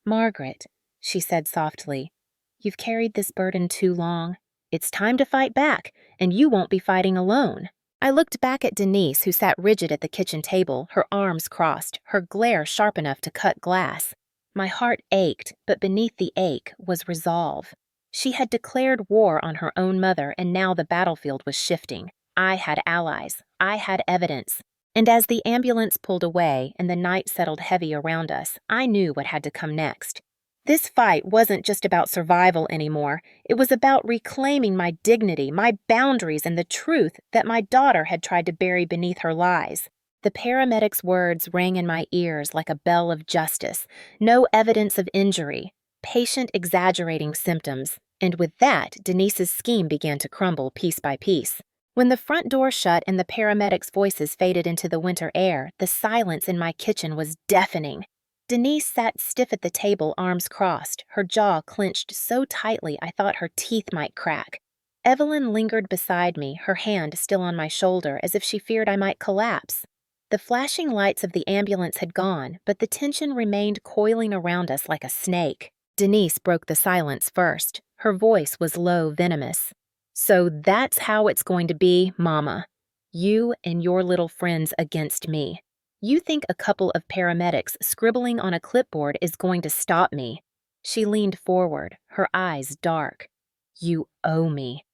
Margaret, she said softly, you've carried this burden too long. It's time to fight back, and you won't be fighting alone. I looked back at Denise, who sat rigid at the kitchen table, her arms crossed, her glare sharp enough to cut glass. My heart ached, but beneath the ache was resolve. She had declared war on her own mother, and now the battlefield was shifting. I had allies. I had evidence. And as the ambulance pulled away and the night settled heavy around us, I knew what had to come next. This fight wasn't just about survival anymore. It was about reclaiming my dignity, my boundaries, and the truth that my daughter had tried to bury beneath her lies. The paramedic's words rang in my ears like a bell of justice. No evidence of injury. Patient exaggerating symptoms. And with that, Denise's scheme began to crumble piece by piece. When the front door shut and the paramedics' voices faded into the winter air, the silence in my kitchen was deafening. Denise sat stiff at the table, arms crossed, her jaw clenched so tightly I thought her teeth might crack. Evelyn lingered beside me, her hand still on my shoulder, as if she feared I might collapse. The flashing lights of the ambulance had gone, but the tension remained coiling around us like a snake. Denise broke the silence first. Her voice was low, venomous. So that's how it's going to be, Mama. You and your little friends against me. You think a couple of paramedics scribbling on a clipboard is going to stop me? She leaned forward, her eyes dark. You owe me.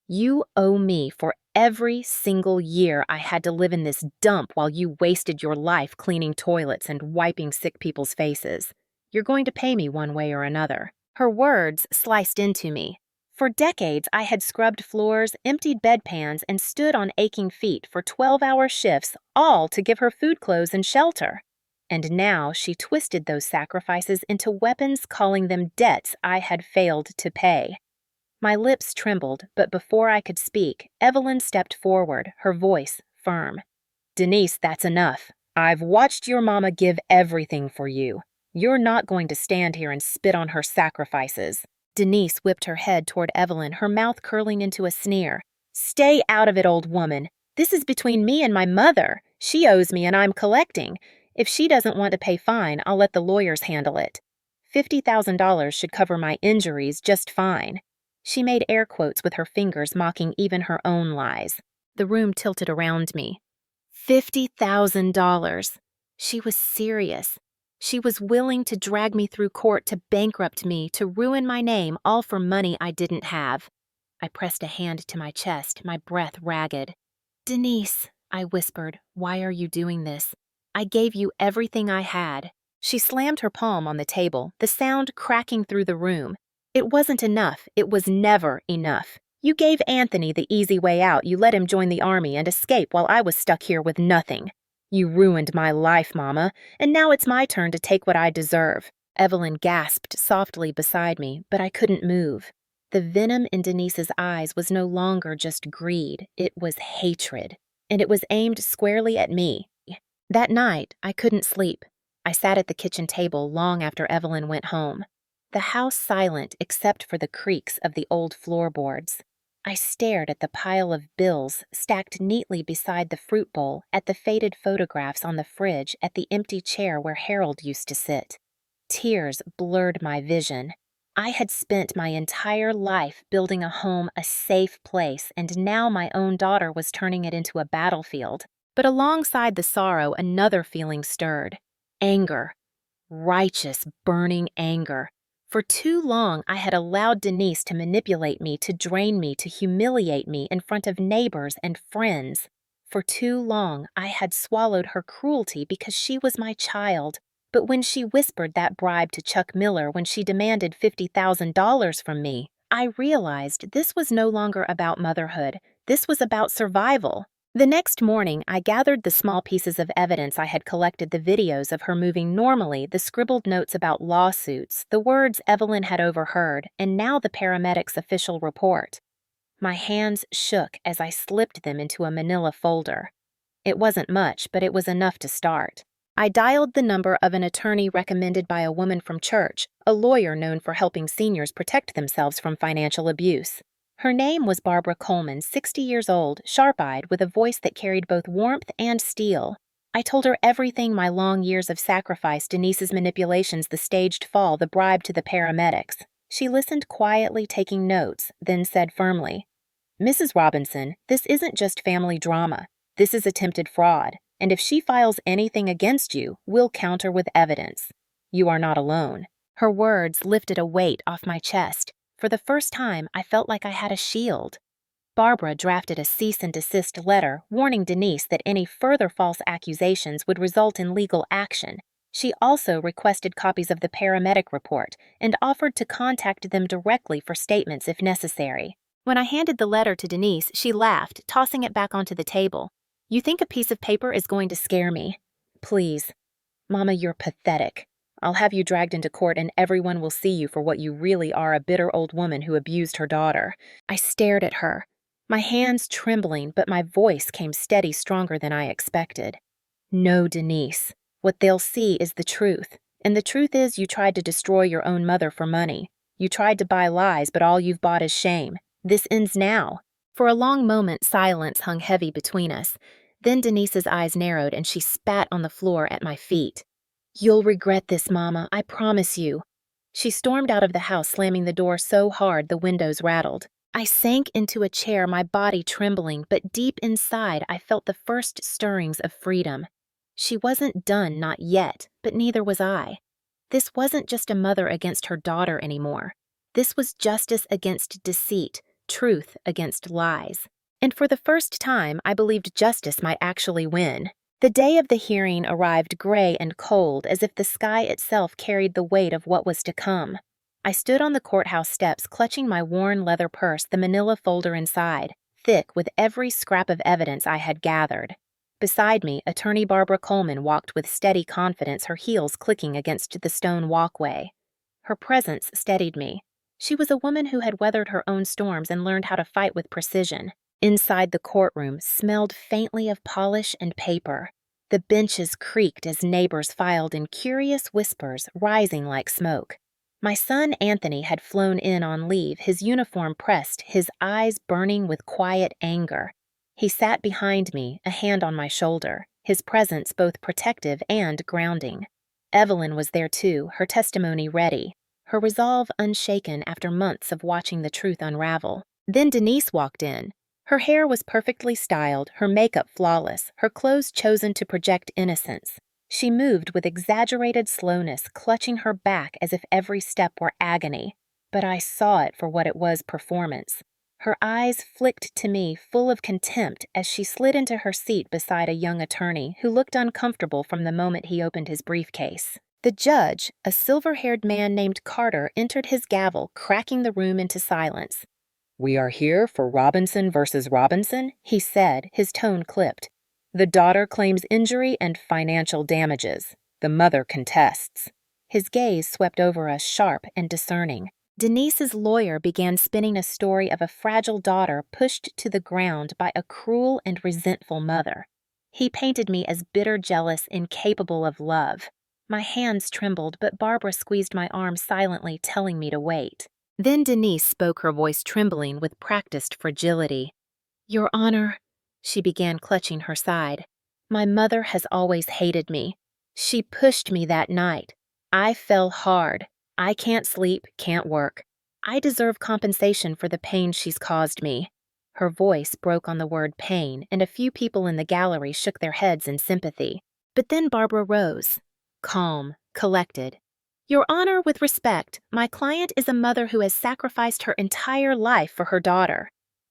You owe me for every single year I had to live in this dump while you wasted your life cleaning toilets and wiping sick people's faces. You're going to pay me one way or another." Her words sliced into me. For decades, I had scrubbed floors, emptied bedpans, and stood on aching feet for 12-hour shifts, all to give her food, clothes, and shelter. And now she twisted those sacrifices into weapons, calling them debts I had failed to pay. My lips trembled, but before I could speak, Evelyn stepped forward, her voice firm. "Denise, that's enough. I've watched your mama give everything for you. You're not going to stand here and spit on her sacrifices." Denise whipped her head toward Evelyn, her mouth curling into a sneer. "Stay out of it, old woman. This is between me and my mother. She owes me and I'm collecting. If she doesn't want to pay fine, I'll let the lawyers handle it. $50,000 should cover my injuries just fine." She made air quotes with her fingers, mocking even her own lies. The room tilted around me. $50,000. She was serious. She was willing to drag me through court to bankrupt me, to ruin my name, all for money I didn't have. I pressed a hand to my chest, my breath ragged. "Denise," I whispered, "why are you doing this? I gave you everything I had." She slammed her palm on the table, the sound cracking through the room. "It wasn't enough. It was never enough. You gave Anthony the easy way out. You let him join the army and escape while I was stuck here with nothing. You ruined my life, Mama, and now it's my turn to take what I deserve." Evelyn gasped softly beside me, but I couldn't move. The venom in Denise's eyes was no longer just greed, it was hatred, and it was aimed squarely at me. That night, I couldn't sleep. I sat at the kitchen table long after Evelyn went home. The house silent except for the creaks of the old floorboards. I stared at the pile of bills stacked neatly beside the fruit bowl, at the faded photographs on the fridge, at the empty chair where Harold used to sit. Tears blurred my vision. I had spent my entire life building a home a safe place, and now my own daughter was turning it into a battlefield. But alongside the sorrow, another feeling stirred. Anger. Righteous, burning anger. For too long, I had allowed Denise to manipulate me, to drain me, to humiliate me in front of neighbors and friends. For too long, I had swallowed her cruelty because she was my child. But when she whispered that bribe to Chuck Miller, when she demanded $50,000 from me, I realized this was no longer about motherhood. This was about survival. The next morning, I gathered the small pieces of evidence I had collected, the videos of her moving normally, the scribbled notes about lawsuits, the words Evelyn had overheard, and now the paramedic's official report. My hands shook as I slipped them into a manila folder. It wasn't much, but it was enough to start. I dialed the number of an attorney recommended by a woman from church, a lawyer known for helping seniors protect themselves from financial abuse. Her name was Barbara Coleman, 60 years old, sharp-eyed, with a voice that carried both warmth and steel. I told her everything: my long years of sacrifice, Denise's manipulations, the staged fall, the bribe to the paramedics. She listened quietly, taking notes, then said firmly, "Mrs. Robinson, this isn't just family drama. This is attempted fraud, and if she files anything against you, we'll counter with evidence. You are not alone." Her words lifted a weight off my chest. For the first time, I felt like I had a shield. Barbara drafted a cease and desist letter warning Denise that any further false accusations would result in legal action. She also requested copies of the paramedic report and offered to contact them directly for statements if necessary. When I handed the letter to Denise, she laughed, tossing it back onto the table. "You think a piece of paper is going to scare me? Please. Mama, you're pathetic. I'll have you dragged into court and everyone will see you for what you really are, a bitter old woman who abused her daughter." I stared at her, my hands trembling, but my voice came steady, stronger than I expected. "No, Denise. What they'll see is the truth. And the truth is you tried to destroy your own mother for money. You tried to buy lies, but all you've bought is shame. This ends now." For a long moment, silence hung heavy between us. Then Denise's eyes narrowed and she spat on the floor at my feet. "You'll regret this, Mama, I promise you." She stormed out of the house, slamming the door so hard the windows rattled. I sank into a chair, my body trembling, but deep inside I felt the first stirrings of freedom. She wasn't done, not yet, but neither was I. This wasn't just a mother against her daughter anymore. This was justice against deceit, truth against lies. And for the first time, I believed justice might actually win. The day of the hearing arrived gray and cold, as if the sky itself carried the weight of what was to come. I stood on the courthouse steps, clutching my worn leather purse, the manila folder inside, thick with every scrap of evidence I had gathered. Beside me, Attorney Barbara Coleman walked with steady confidence, her heels clicking against the stone walkway. Her presence steadied me. She was a woman who had weathered her own storms and learned how to fight with precision. Inside the courtroom smelled faintly of polish and paper. The benches creaked as neighbors filed in curious whispers, rising like smoke. My son Anthony had flown in on leave, his uniform pressed, his eyes burning with quiet anger. He sat behind me, a hand on my shoulder, his presence both protective and grounding. Evelyn was there too, her testimony ready, her resolve unshaken after months of watching the truth unravel. Then Denise walked in. Her hair was perfectly styled, her makeup flawless, her clothes chosen to project innocence. She moved with exaggerated slowness, clutching her back as if every step were agony. But I saw it for what it was, performance. Her eyes flicked to me, full of contempt, as she slid into her seat beside a young attorney who looked uncomfortable from the moment he opened his briefcase. The judge, a silver-haired man named Carter, entered his gavel, cracking the room into silence. "We are here for Robinson versus Robinson," he said, his tone clipped. "The daughter claims injury and financial damages. The mother contests." His gaze swept over us, sharp and discerning. Denise's lawyer began spinning a story of a fragile daughter pushed to the ground by a cruel and resentful mother. He painted me as bitter, jealous, incapable of love. My hands trembled, but Barbara squeezed my arm silently, telling me to wait. Then Denise spoke, her voice trembling with practiced fragility. "Your Honor," she began, clutching her side, "my mother has always hated me. She pushed me that night. I fell hard. I can't sleep, can't work. I deserve compensation for the pain she's caused me." Her voice broke on the word pain, and a few people in the gallery shook their heads in sympathy. But then Barbara rose, calm, collected. "Your Honor, with respect, my client is a mother who has sacrificed her entire life for her daughter.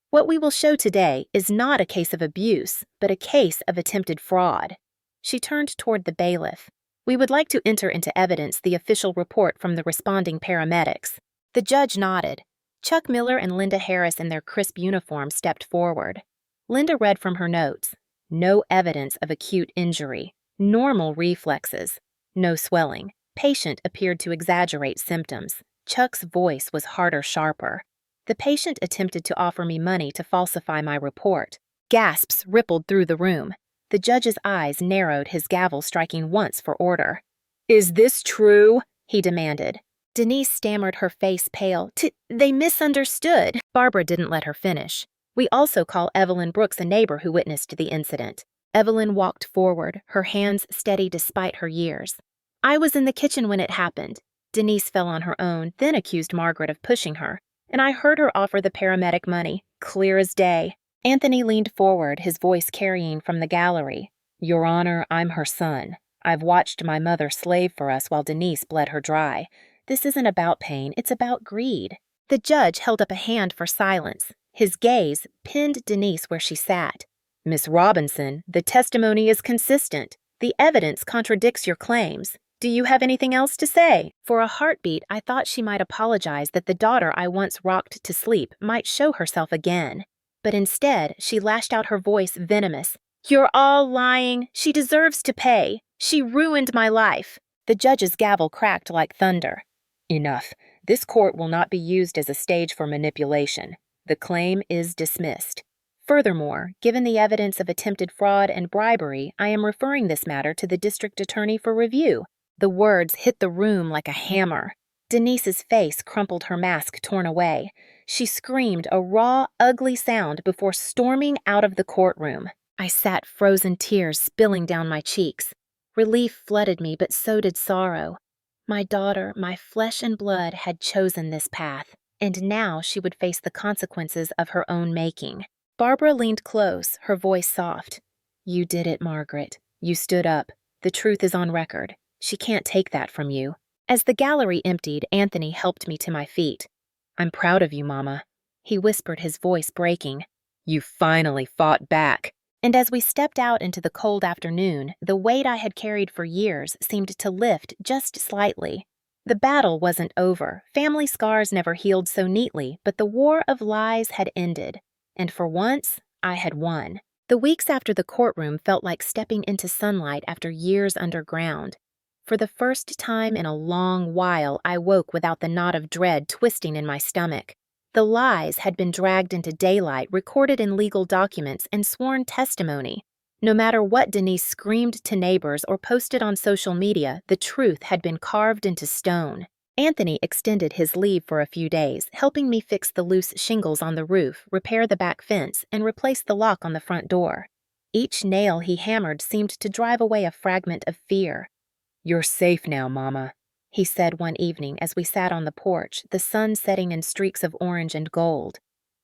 What we will show today is not a case of abuse, but a case of attempted fraud." She turned toward the bailiff. "We would like to enter into evidence the official report from the responding paramedics." The judge nodded. Chuck Miller and Linda Harris in their crisp uniforms stepped forward. Linda read from her notes. No evidence of acute injury. Normal reflexes. No swelling. Patient appeared to exaggerate symptoms. Chuck's voice was harder, sharper. The patient attempted to offer me money to falsify my report. Gasps rippled through the room. The judge's eyes narrowed, his gavel striking once for order. "Is this true?" he demanded. Denise stammered, her face pale. They misunderstood." Barbara didn't let her finish. "We also call Evelyn Brooks a neighbor who witnessed the incident." Evelyn walked forward, her hands steady despite her years. "I was in the kitchen when it happened." Denise fell on her own, then accused Margaret of pushing her. "And I heard her offer the paramedic money, clear as day." Anthony leaned forward, his voice carrying from the gallery. "Your Honor, I'm her son. I've watched my mother slave for us while Denise bled her dry. This isn't about pain, it's about greed." The judge held up a hand for silence. His gaze pinned Denise where she sat. "Miss Robinson, the testimony is consistent. The evidence contradicts your claims. Do you have anything else to say?" For a heartbeat, I thought she might apologize that the daughter I once rocked to sleep might show herself again. But instead, she lashed out, her voice venomous. "You're all lying. She deserves to pay. She ruined my life." The judge's gavel cracked like thunder. "Enough. This court will not be used as a stage for manipulation. The claim is dismissed. Furthermore, given the evidence of attempted fraud and bribery, I am referring this matter to the district attorney for review." The words hit the room like a hammer. Denise's face crumpled, her mask torn away. She screamed a raw, ugly sound before storming out of the courtroom. I sat, frozen, tears spilling down my cheeks. Relief flooded me, but so did sorrow. My daughter, my flesh and blood, had chosen this path, and now she would face the consequences of her own making. Barbara leaned close, her voice soft. "You did it, Margaret. You stood up. The truth is on record. She can't take that from you." As the gallery emptied, Anthony helped me to my feet. I'm proud of you, Mama, he whispered, his voice breaking. You finally fought back. And as we stepped out into the cold afternoon, the weight I had carried for years seemed to lift just slightly. The battle wasn't over. Family scars never healed so neatly, but the war of lies had ended. And for once, I had won. The weeks after the courtroom felt like stepping into sunlight after years underground. For the first time in a long while, I woke without the knot of dread twisting in my stomach. The lies had been dragged into daylight, recorded in legal documents, and sworn testimony. No matter what Denise screamed to neighbors or posted on social media, the truth had been carved into stone. Anthony extended his leave for a few days, helping me fix the loose shingles on the roof, repair the back fence, and replace the lock on the front door. Each nail he hammered seemed to drive away a fragment of fear. You're safe now, Mama, he said one evening as we sat on the porch, the sun setting in streaks of orange and gold.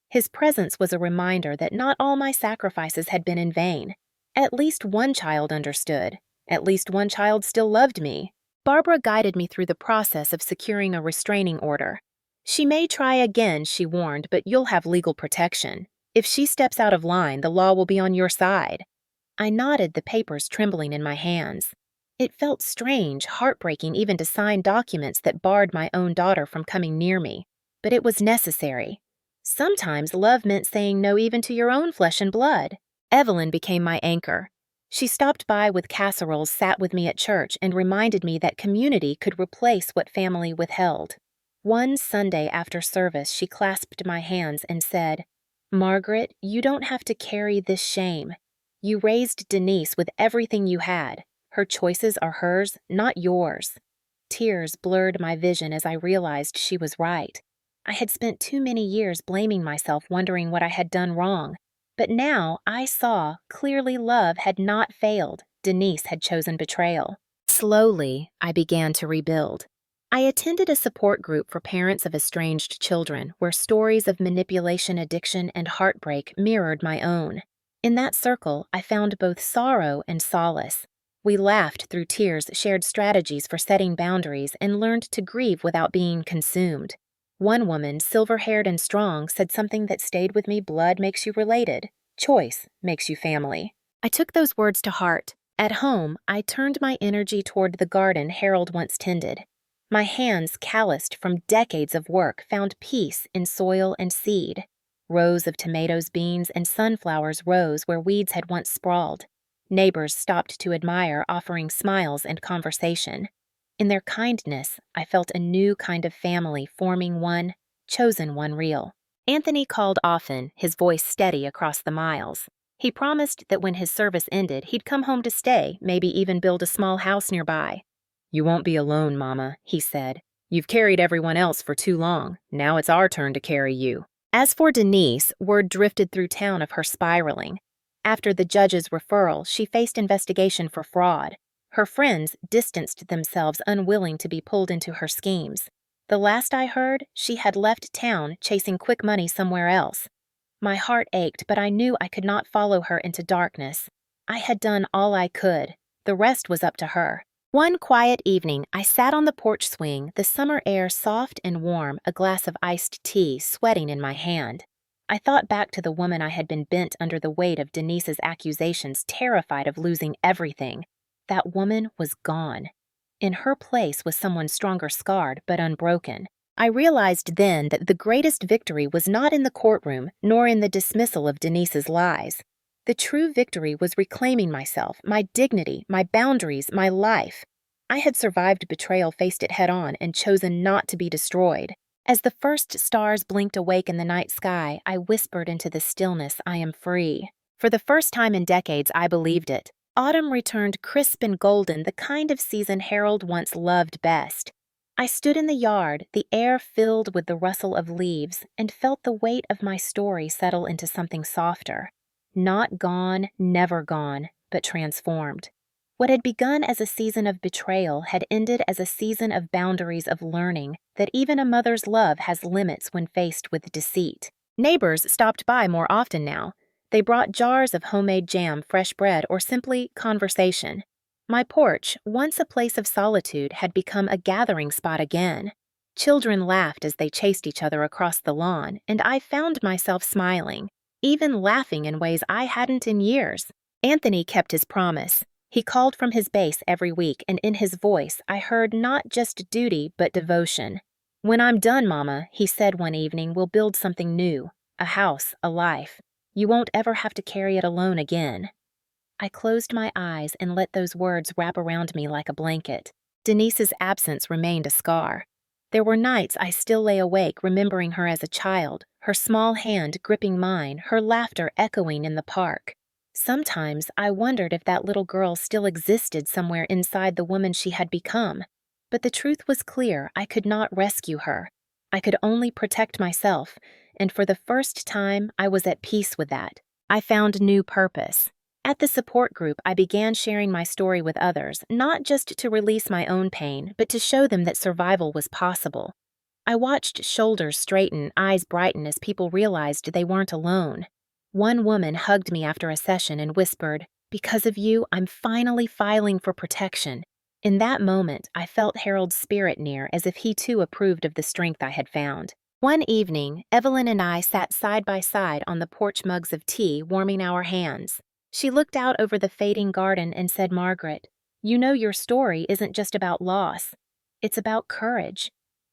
His presence was a reminder that not all my sacrifices had been in vain. At least one child understood. At least one child still loved me. Barbara guided me through the process of securing a restraining order. She may try again, she warned, but you'll have legal protection. If she steps out of line, the law will be on your side. I nodded, the papers trembling in my hands. It felt strange, heartbreaking even to sign documents that barred my own daughter from coming near me. But it was necessary. Sometimes love meant saying no even to your own flesh and blood. Evelyn became my anchor. She stopped by with casseroles, sat with me at church, and reminded me that community could replace what family withheld. One Sunday after service, she clasped my hands and said, Margaret, you don't have to carry this shame. You raised Denise with everything you had. Her choices are hers, not yours. Tears blurred my vision as I realized she was right. I had spent too many years blaming myself, wondering what I had done wrong. But now I saw clearly love had not failed. Denise had chosen betrayal. Slowly, I began to rebuild. I attended a support group for parents of estranged children, where stories of manipulation, addiction, and heartbreak mirrored my own. In that circle, I found both sorrow and solace. We laughed through tears, shared strategies for setting boundaries, and learned to grieve without being consumed. One woman, silver-haired and strong, said something that stayed with me: blood makes you related. Choice makes you family. I took those words to heart. At home, I turned my energy toward the garden Harold once tended. My hands, calloused from decades of work, found peace in soil and seed. Rows of tomatoes, beans, and sunflowers rose where weeds had once sprawled. Neighbors stopped to admire, offering smiles and conversation. In their kindness, I felt a new kind of family forming, one chosen, one real. Anthony called often, his voice steady across the miles. He promised that when his service ended, he'd come home to stay, maybe even build a small house nearby. You won't be alone, Mama, he said. You've carried everyone else for too long. Now it's our turn to carry you. As for Denise, word drifted through town of her spiraling. After the judge's referral, she faced investigation for fraud. Her friends distanced themselves, unwilling to be pulled into her schemes. The last I heard, she had left town, chasing quick money somewhere else. My heart ached, but I knew I could not follow her into darkness. I had done all I could. The rest was up to her. One quiet evening, I sat on the porch swing, the summer air soft and warm, a glass of iced tea sweating in my hand. I thought back to the woman I had been bent under the weight of Denise's accusations, terrified of losing everything. That woman was gone. In her place was someone stronger, scarred, but unbroken. I realized then that the greatest victory was not in the courtroom, nor in the dismissal of Denise's lies. The true victory was reclaiming myself, my dignity, my boundaries, my life. I had survived betrayal, faced it head-on, and chosen not to be destroyed. As the first stars blinked awake in the night sky, I whispered into the stillness, I am free. For the first time in decades, I believed it. Autumn returned crisp and golden, the kind of season Harold once loved best. I stood in the yard, the air filled with the rustle of leaves, and felt the weight of my story settle into something softer. Not gone, never gone, but transformed. What had begun as a season of betrayal had ended as a season of boundaries, of learning that even a mother's love has limits when faced with deceit. Neighbors stopped by more often now. They brought jars of homemade jam, fresh bread, or simply conversation. My porch, once a place of solitude, had become a gathering spot again. Children laughed as they chased each other across the lawn, and I found myself smiling, even laughing in ways I hadn't in years. Anthony kept his promise. He called from his base every week, and in his voice I heard not just duty but devotion. "When I'm done, Mama," he said one evening, "we'll build something new. A house, a life. You won't ever have to carry it alone again." I closed my eyes and let those words wrap around me like a blanket. Denise's absence remained a scar. There were nights I still lay awake remembering her as a child, her small hand gripping mine, her laughter echoing in the park. Sometimes I wondered if that little girl still existed somewhere inside the woman she had become. But the truth was clear: I could not rescue her. I could only protect myself, and for the first time I was at peace with that. I found new purpose. At the support group, I began sharing my story with others, not just to release my own pain, but to show them that survival was possible. I watched shoulders straighten, eyes brighten as people realized they weren't alone. One woman hugged me after a session and whispered, "Because of you, I'm finally filing for protection." In that moment, I felt Harold's spirit near, as if he too approved of the strength I had found. One evening, Evelyn and I sat side by side on the porch mugs of tea, warming our hands. She looked out over the fading garden and said, "Margaret, you know your story isn't just about loss. It's about courage,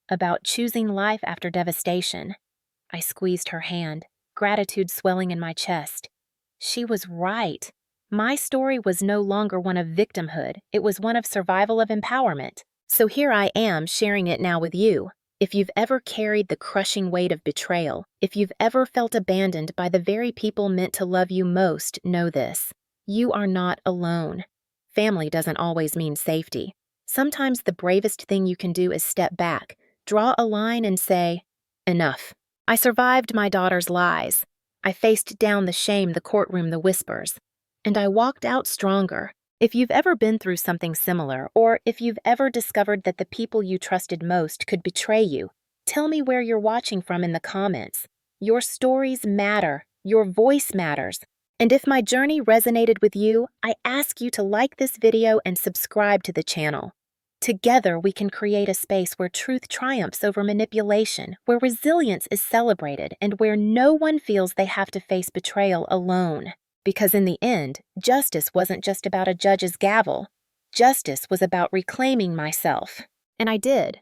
about choosing life after devastation." I squeezed her hand, gratitude swelling in my chest. She was right. My story was no longer one of victimhood. It was one of survival, of empowerment. So here I am, sharing it now with you. If you've ever carried the crushing weight of betrayal, if you've ever felt abandoned by the very people meant to love you most, know this: you are not alone. Family doesn't always mean safety. Sometimes the bravest thing you can do is step back, draw a line and say, "Enough." I survived my daughter's lies. I faced down the shame, the courtroom, the whispers. And I walked out stronger. If you've ever been through something similar, or if you've ever discovered that the people you trusted most could betray you, tell me where you're watching from in the comments. Your stories matter. Your voice matters. And if my journey resonated with you, I ask you to like this video and subscribe to the channel. Together, we can create a space where truth triumphs over manipulation, where resilience is celebrated, and where no one feels they have to face betrayal alone. Because in the end, justice wasn't just about a judge's gavel. Justice was about reclaiming myself. And I did.